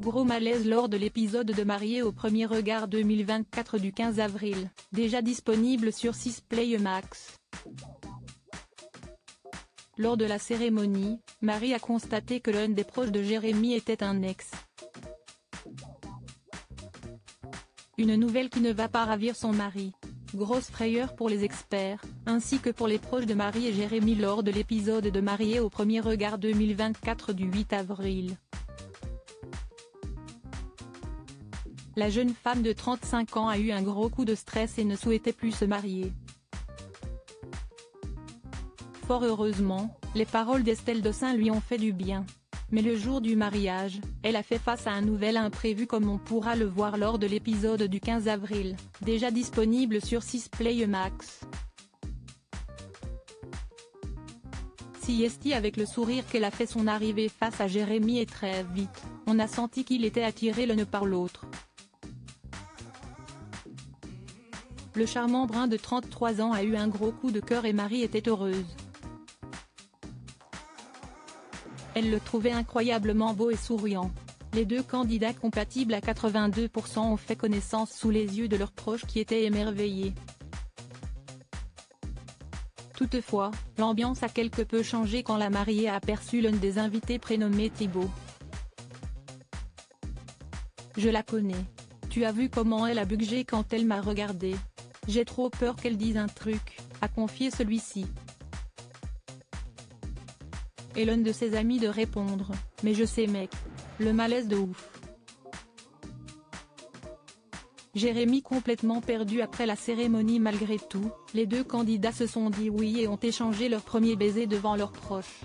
Gros malaise lors de l'épisode de Mariés au premier regard 2024 du 15 avril, déjà disponible sur 6play Max. Lors de la cérémonie, Marie a constaté que l'un des proches de Jérémy était un ex. Une nouvelle qui ne va pas ravir son mari. Grosse frayeur pour les experts, ainsi que pour les proches de Marie et Jérémy lors de l'épisode de Mariés au premier regard 2024 du 8 avril. La jeune femme de 35 ans a eu un gros coup de stress et ne souhaitait plus se marier. Fort heureusement, les paroles d'Estelle Dossin lui ont fait du bien. Mais le jour du mariage, elle a fait face à un nouvel imprévu comme on pourra le voir lors de l'épisode du 15 avril, déjà disponible sur 6play Max. Si Esti avec le sourire qu'elle a fait son arrivée face à Jérémy et très vite, on a senti qu'il était attiré l'un par l'autre. Le charmant brun de 33 ans a eu un gros coup de cœur et Marie était heureuse. Elle le trouvait incroyablement beau et souriant. Les deux candidats compatibles à 82% ont fait connaissance sous les yeux de leurs proches qui étaient émerveillés. Toutefois, l'ambiance a quelque peu changé quand la mariée a aperçu l'un des invités prénommé Thibaut. Je la connais. Tu as vu comment elle a budgé quand elle m'a regardé. J'ai trop peur qu'elle dise un truc, a confié celui-ci. Et l'un de ses amis de répondre, mais je sais mec. Le malaise de ouf. Jérémy complètement perdu après la cérémonie malgré tout, les deux candidats se sont dit oui et ont échangé leur premier baiser devant leurs proches.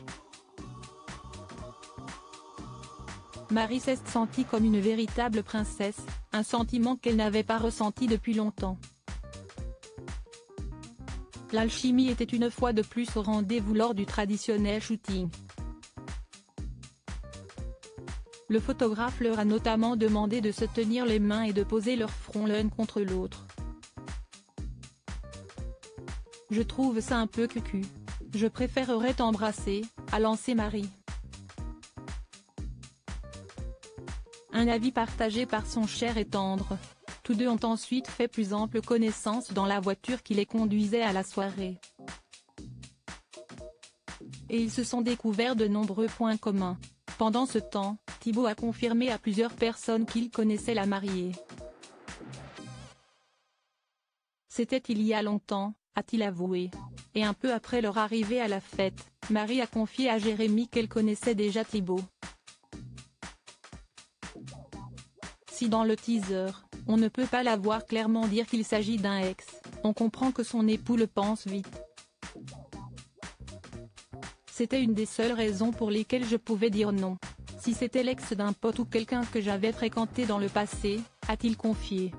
Marie s'est sentie comme une véritable princesse, un sentiment qu'elle n'avait pas ressenti depuis longtemps. L'alchimie était une fois de plus au rendez-vous lors du traditionnel shooting. Le photographe leur a notamment demandé de se tenir les mains et de poser leurs fronts l'un contre l'autre. Je trouve ça un peu cucu. Je préférerais t'embrasser, a lancé Marie. Un avis partagé par son cher et tendre. Tous deux ont ensuite fait plus ample connaissance dans la voiture qui les conduisait à la soirée. Et ils se sont découverts de nombreux points communs. Pendant ce temps, Thibaut a confirmé à plusieurs personnes qu'il connaissait la mariée. C'était il y a longtemps, a-t-il avoué. Et un peu après leur arrivée à la fête, Marie a confié à Jérémy qu'elle connaissait déjà Thibaut. Si dans le teaser, on ne peut pas la voir clairement dire qu'il s'agit d'un ex, on comprend que son époux le pense vite. C'était une des seules raisons pour lesquelles je pouvais dire non. Si c'était l'ex d'un pote ou quelqu'un que j'avais fréquenté dans le passé, a-t-il confié.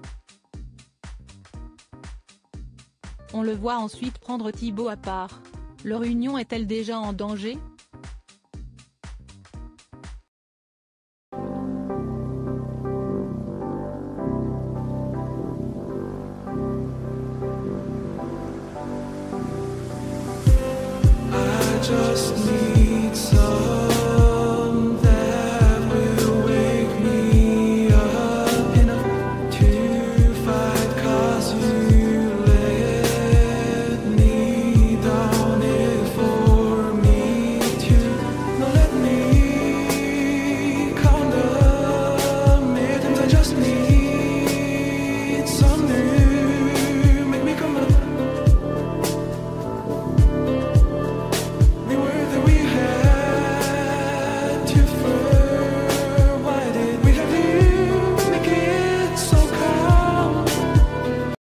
On le voit ensuite prendre Thibaut à part. Leur union est-elle déjà en danger ? Just need